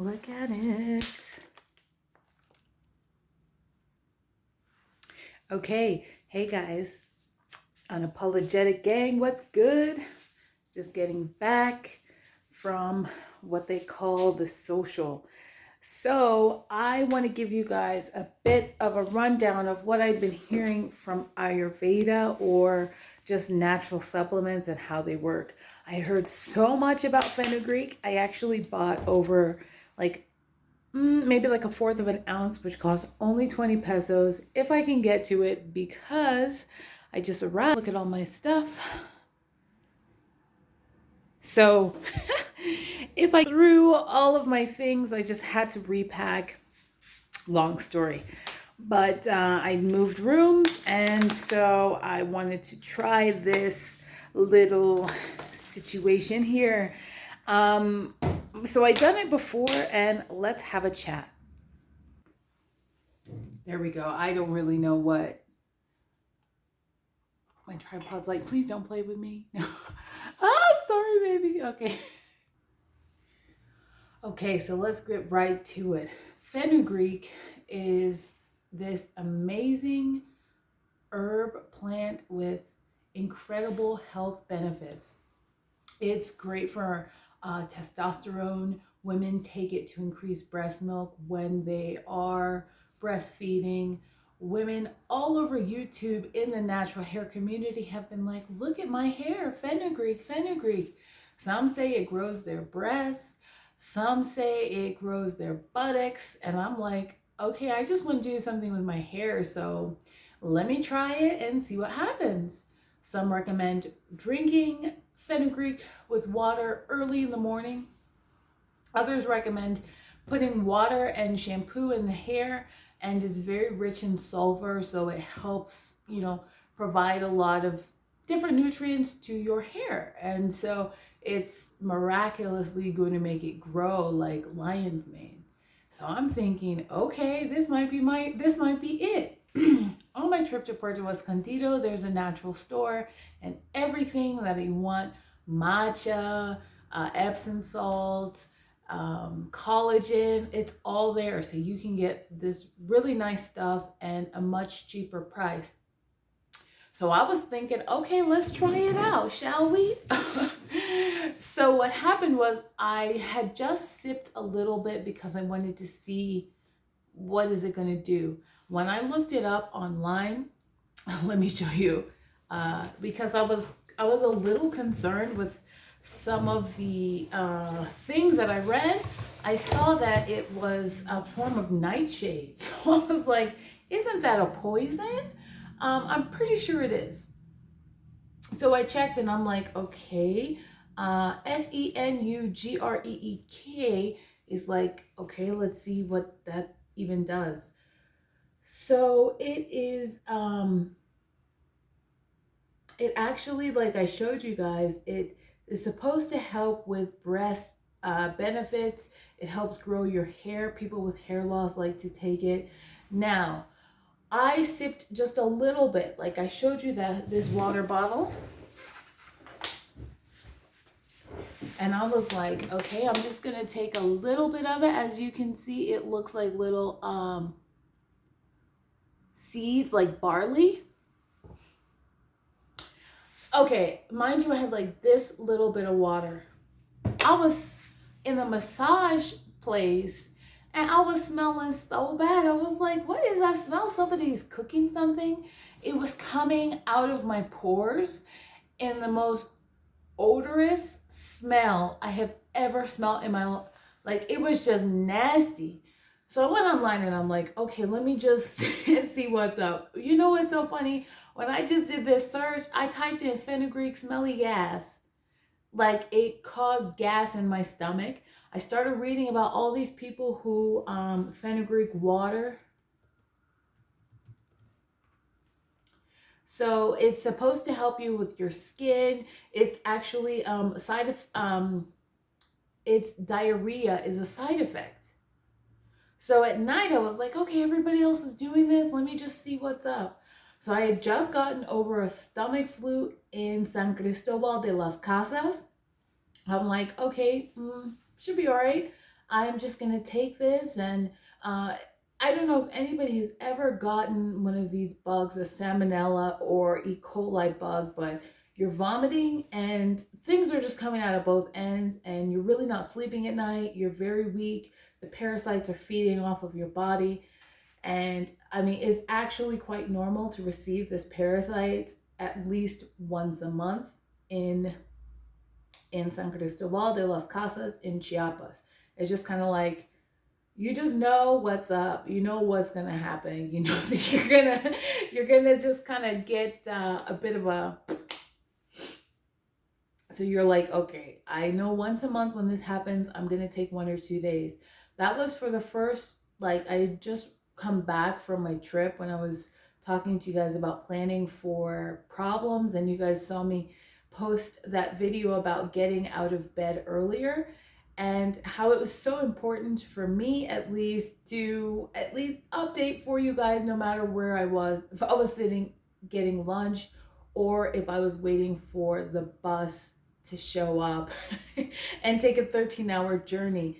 Look at it. Okay, hey guys, unapologetic gang, what's good? Just getting back from what they call the social. So I want to give you guys a bit of a rundown of what I've been hearing from Ayurveda or just natural supplements and how they work. I heard so much about fenugreek. I actually bought over like maybe like a fourth of an ounce, which costs only 20 pesos if I can get to it, because I just arrived. Look at all my stuff. So if I threw all of my things, I just had to repack. Long story. But I moved rooms, and so I wanted to try this little situation here. So I've done it before, and let's have a chat. There we go. I don't really know what my tripod's like. Please don't play with me. No. Oh, I'm sorry, baby. Okay. Okay, so let's get right to it. Fenugreek is this amazing herb plant with incredible health benefits. It's great for testosterone. Women take it to increase breast milk when they are breastfeeding. Women all over YouTube in the natural hair community have been like, look at my hair, fenugreek, fenugreek. Some say it grows their breasts. Some say it grows their buttocks. And I'm like, okay, I just want to do something with my hair. So let me try it and see what happens. Some recommend drinking fenugreek with water early in the morning. Others recommend putting water and shampoo in the hair, and it's very rich in sulfur, so it helps, provide a lot of different nutrients to your hair. And so it's miraculously going to make it grow like lion's mane. So I'm thinking, okay, this might be it. On my trip to Puerto Escondido, there's a natural store, and everything that you want, matcha, Epsom salt, collagen, it's all there. So you can get this really nice stuff and a much cheaper price. So I was thinking, okay, let's try it out, shall we? So what happened was I had just sipped a little bit because I wanted to see what is it going to do. When I looked it up online, let me show you, because I was a little concerned with some of the things that I read. I saw that it was a form of nightshade. So I was like, isn't that a poison? I'm pretty sure it is. So I checked and I'm like, okay, Fenugreek is like, okay, let's see what that even does. So it is, it actually, like I showed you guys, it is supposed to help with breast benefits. It helps grow your hair. People with hair loss like to take it. Now, I sipped just a little bit, like I showed you this water bottle. And I was like, okay, I'm just gonna take a little bit of it. As you can see, it looks like little seeds, like barley. Okay, mind you, I had like this little bit of water. I was in a massage place and I was smelling so bad. I was like, what is that smell? Somebody's cooking something. It was coming out of my pores in the most odorous smell I have ever smelled in my life. Like, it was just nasty. So I went online and I'm like, okay, let me just see what's up. You know what's so funny? When I just did this search, I typed in fenugreek smelly gas. Like, it caused gas in my stomach. I started reading about all these people who fenugreek water. So it's supposed to help you with your skin. It's actually it's diarrhea is a side effect. So at night I was like, okay, everybody else is doing this. Let me just see what's up. So I had just gotten over a stomach flu in San Cristobal de las Casas. I'm like, okay, should be all right. I'm just going to take this and I don't know if anybody has ever gotten one of these bugs, a salmonella or E. coli bug, but you're vomiting and things are just coming out of both ends and you're really not sleeping at night. You're very weak. The parasites are feeding off of your body. And I mean, it's actually quite normal to receive this parasite at least once a month in San Cristobal de las Casas in Chiapas. It's just kind of like you just know what's up. You know what's gonna happen. You know that you're gonna just kind of get a bit of a. So you're like, okay, I know once a month when this happens, I'm gonna take 1 or 2 days. That was for the first, like, I had just come back from my trip when I was talking to you guys about planning for problems, and you guys saw me post that video about getting out of bed earlier and how it was so important for me at least to at least update for you guys no matter where I was, if I was sitting getting lunch or if I was waiting for the bus to show up and take a 13-hour journey.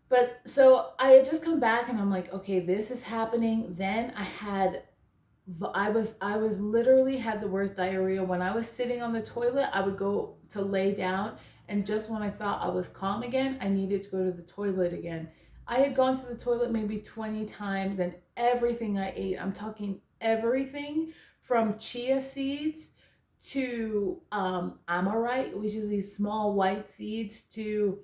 But so I had just come back and I'm like, okay, this is happening. Then I was literally had the worst diarrhea. When I was sitting on the toilet, I would go to lay down, and just when I thought I was calm again, I needed to go to the toilet again. I had gone to the toilet maybe 20 times, and everything I ate, I'm talking everything from chia seeds to amaranth, which is these small white seeds, to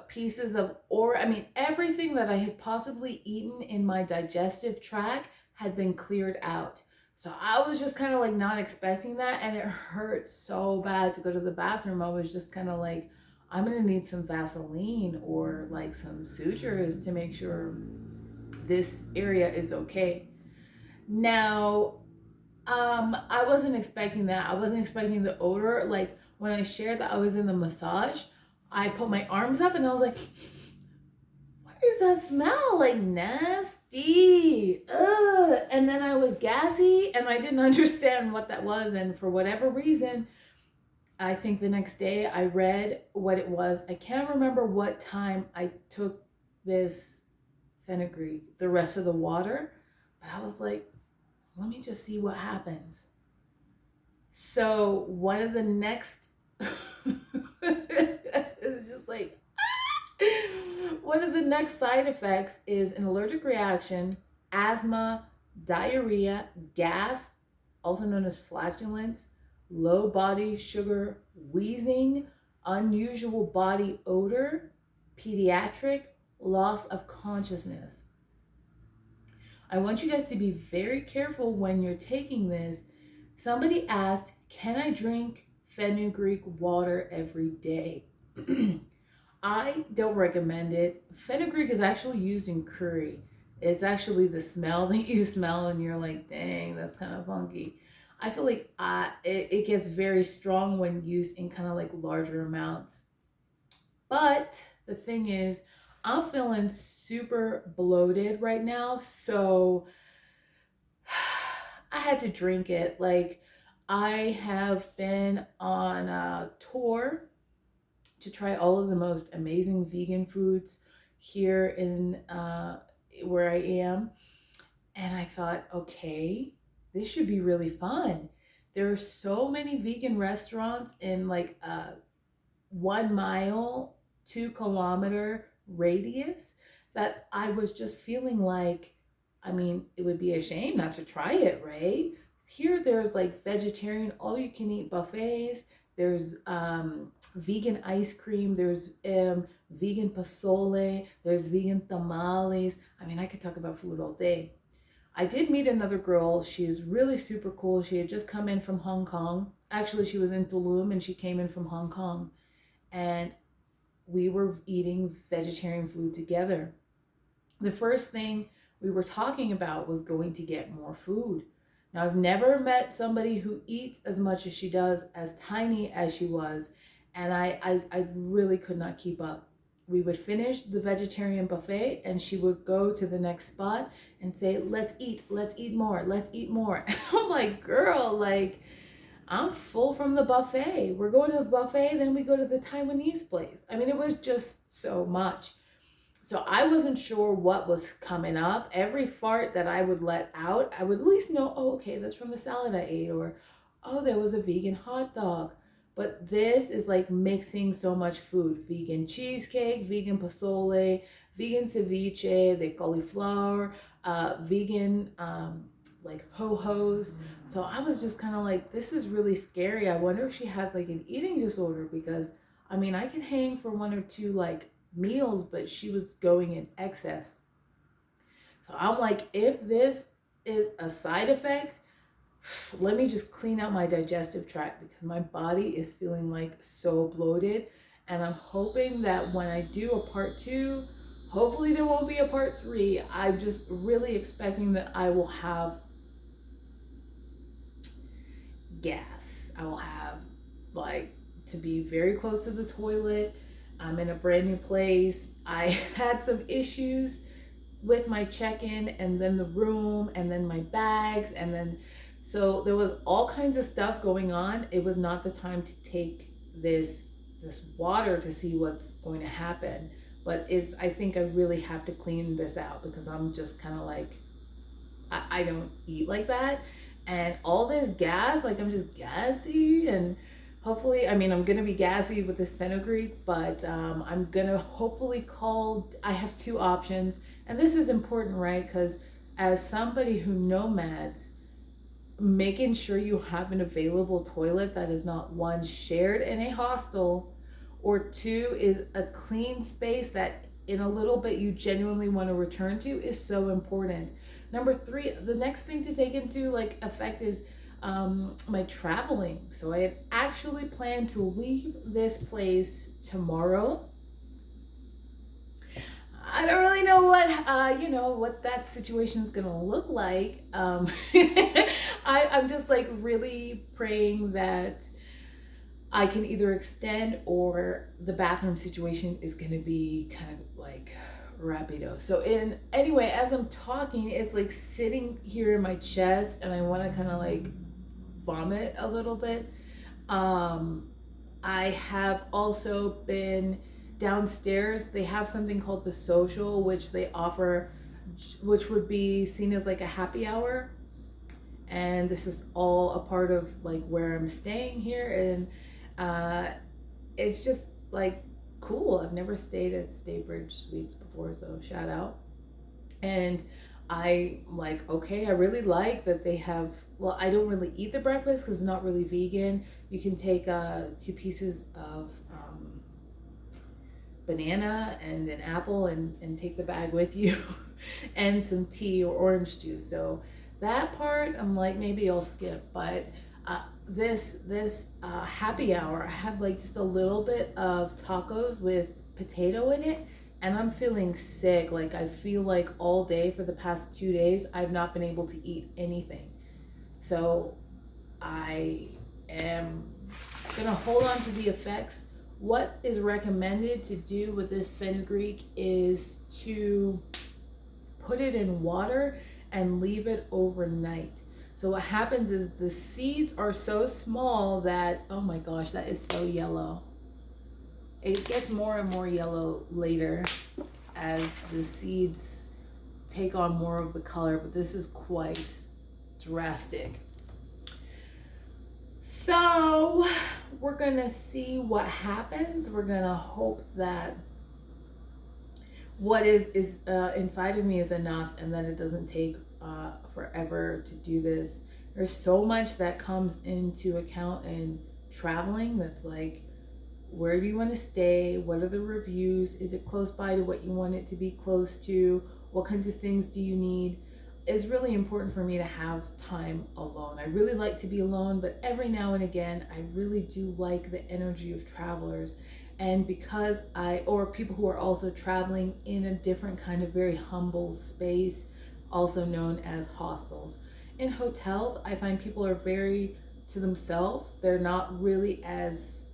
pieces of, or I mean, everything that I had possibly eaten in my digestive tract had been cleared out. So I was just kind of like not expecting that, and it hurt so bad to go to the bathroom. I was just kind of like, I'm gonna need some Vaseline or like some sutures to make sure this area is okay. Now, I wasn't expecting that. I wasn't expecting the odor. Like when I shared that I was in the massage, I put my arms up and I was like, what is that smell? Like nasty. Ugh. And then I was gassy and I didn't understand what that was. And for whatever reason, I think the next day I read what it was. I can't remember what time I took this fenugreek, the rest of the water, but I was like, let me just see what happens. So one of the next, it's just like, one of the next side effects is an allergic reaction, asthma, diarrhea, gas, also known as flatulence, low body sugar, wheezing, unusual body odor, pediatric, loss of consciousness. I want you guys to be very careful when you're taking this. Somebody asked, can I drink fenugreek water every day? I don't recommend it. Fenugreek is actually used in curry. It's actually the smell that you smell and you're like, dang, that's kind of funky. I feel like it gets very strong when used in kind of like larger amounts. But the thing is, I'm feeling super bloated right now, so I had to drink it. Like, I have been on a tour to try all of the most amazing vegan foods here in where I am. And I thought, okay, this should be really fun. There are so many vegan restaurants in like a 1 mile, 2 kilometer radius that I was just feeling like, I mean, it would be a shame not to try it, right? Here, there's like vegetarian, all you can eat buffets. There's vegan ice cream. There's vegan pozole. There's vegan tamales. I mean, I could talk about food all day. I did meet another girl. She's really super cool. She had just come in from Hong Kong. Actually, she was in Tulum and she came in from Hong Kong. And we were eating vegetarian food together. The first thing we were talking about was going to get more food. Now, I've never met somebody who eats as much as she does, as tiny as she was, and I really could not keep up. We would finish the vegetarian buffet and she would go to the next spot and say, let's eat more, let's eat more. And I'm like, girl, like, I'm full from the buffet. We're going to the buffet, then we go to the Taiwanese place. I mean, it was just so much. So I wasn't sure what was coming up. Every fart that I would let out, I would at least know, oh, okay, that's from the salad I ate, or oh, there was a vegan hot dog. But this is like mixing so much food: vegan cheesecake, vegan pozole, vegan ceviche, the cauliflower, vegan like ho-hos. So I was just kind of like, this is really scary. I wonder if she has like an eating disorder, because I mean, I can hang for one or two like meals, but she was going in excess. So I'm like, if this is a side effect, let me just clean out my digestive tract, because my body is feeling like so bloated. And I'm hoping that when I do a part two, hopefully there won't be a part three. I'm just really expecting that I will have gas. I will have like to be very close to the toilet. I'm in a brand new place. I had some issues with my check-in, and then the room, and then my bags, and then so there was all kinds of stuff going on. It was not the time to take this water to see what's going to happen. But it's, I think I really have to clean this out, because I'm just kind of like, I don't eat like that. And all this gas, like I'm just gassy. And hopefully, I mean, I'm gonna be gassy with this fenugreek, but I'm gonna hopefully call. I have two options, and this is important, right? Because as somebody who nomads, making sure you have an available toilet that is not, one, shared in a hostel, or two, is a clean space that in a little bit you genuinely want to return to, is so important. Number three, the next thing to take into like effect is my traveling. So I had actually planned to leave this place tomorrow. I don't really know what that situation is gonna look like. I'm just like really praying that I can either extend, or the bathroom situation is gonna be kind of like rapido. So anyway, as I'm talking, it's like sitting here in my chest, and I want to kind of like vomit a little bit. I have also been downstairs. They have something called the social, which they offer, which would be seen as like a happy hour. And this is all a part of like where I'm staying here. And it's just like cool. I've never stayed at Staybridge Suites before, so shout out. And I like, okay, I really like that they have, well, I don't really eat the breakfast because it's not really vegan. You can take two pieces of banana and an apple, and take the bag with you and some tea or orange juice. So that part, I'm like, maybe I'll skip. But this happy hour, I had like just a little bit of tacos with potato in it, and I'm feeling sick. Like I feel like all day for the past 2 days I've not been able to eat anything. So I am gonna hold on to the effects. What is recommended to do with this fenugreek is to put it in water and leave it overnight. So what happens is the seeds are so small that, oh my gosh, that is so yellow. It gets more and more yellow later as the seeds take on more of the color, but this is quite drastic. So we're gonna see what happens. We're gonna hope that what is inside of me is enough, and that it doesn't take forever to do this. There's so much that comes into account in traveling. That's like, where do you want to stay? What are the reviews? Is it close by to what you want it to be close to? What kinds of things do you need? It's really important for me to have time alone. I really like to be alone, but every now and again, I really do like the energy of travelers. And because or people who are also traveling in a different kind of very humble space, also known as hostels. In hotels, I find people are very to themselves. They're not really as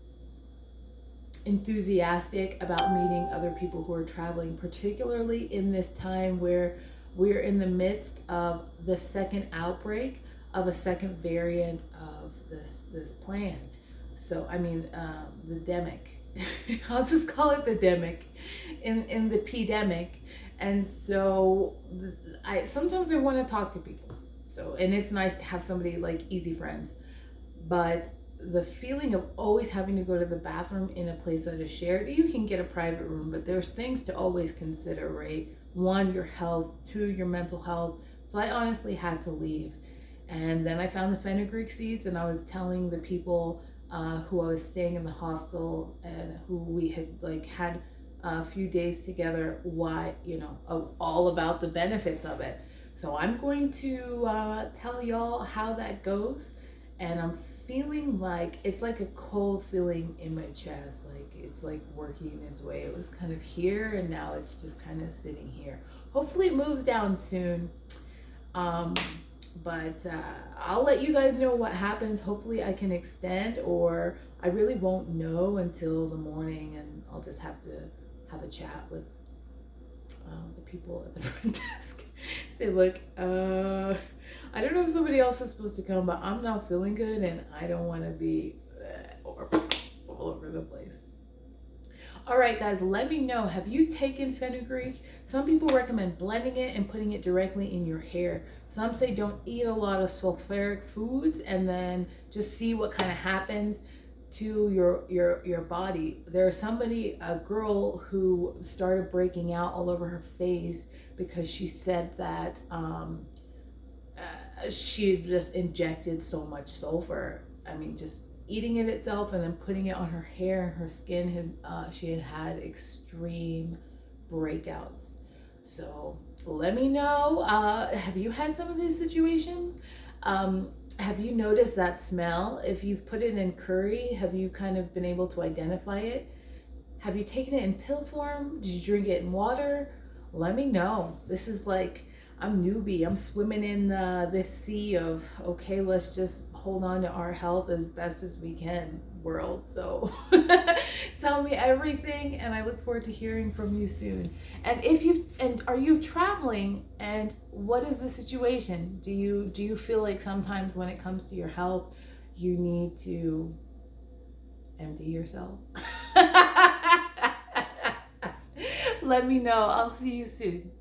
enthusiastic about meeting other people who are traveling, particularly in this time where we're in the midst of the second outbreak of a second variant of this plan. So I mean, the demic. I'll just call it the demic. in the pandemic. And so I sometimes I want to talk to people. So, and it's nice to have somebody like easy friends. But the feeling of always having to go to the bathroom in a place that is shared, you can get a private room, but there's things to always consider, right? One, your health, two, your mental health. So I honestly had to leave. And then I found the fenugreek seeds, and I was telling the people who I was staying in the hostel and who we had like had a few days together, why, all about the benefits of it. So I'm going to tell y'all how that goes. And I'm feeling like it's like a cold feeling in my chest, like it's like working its way. It was kind of here and now it's just kind of sitting here. Hopefully it moves down soon. um but I'll let you guys know what happens. Hopefully I can extend, or I really won't know until the morning, and I'll just have to have a chat with the people at the front desk. Say, look, I don't know if somebody else is supposed to come, but I'm not feeling good and I don't want to be all over the place. All right, guys, let me know. Have you taken fenugreek? Some people recommend blending it and putting it directly in your hair. Some say don't eat a lot of sulfuric foods and then just see what kind of happens to your body. There's a girl who started breaking out all over her face because she said that she just injected so much sulfur. I mean, just eating it itself and then putting it on her hair and her skin, she had extreme breakouts. So let me know, have you had some of these situations? Have you noticed that smell? If you've put it in curry, have you kind of been able to identify it? Have you taken it in pill form? Did you drink it in water? Let me know. This is like, I'm newbie. I'm swimming in this sea of, okay, let's just hold on to our health as best as we can, world. So tell me everything, and I look forward to hearing from you soon. And are you traveling, and what is the situation? Do you feel like sometimes when it comes to your health, you need to empty yourself? Let me know. I'll see you soon.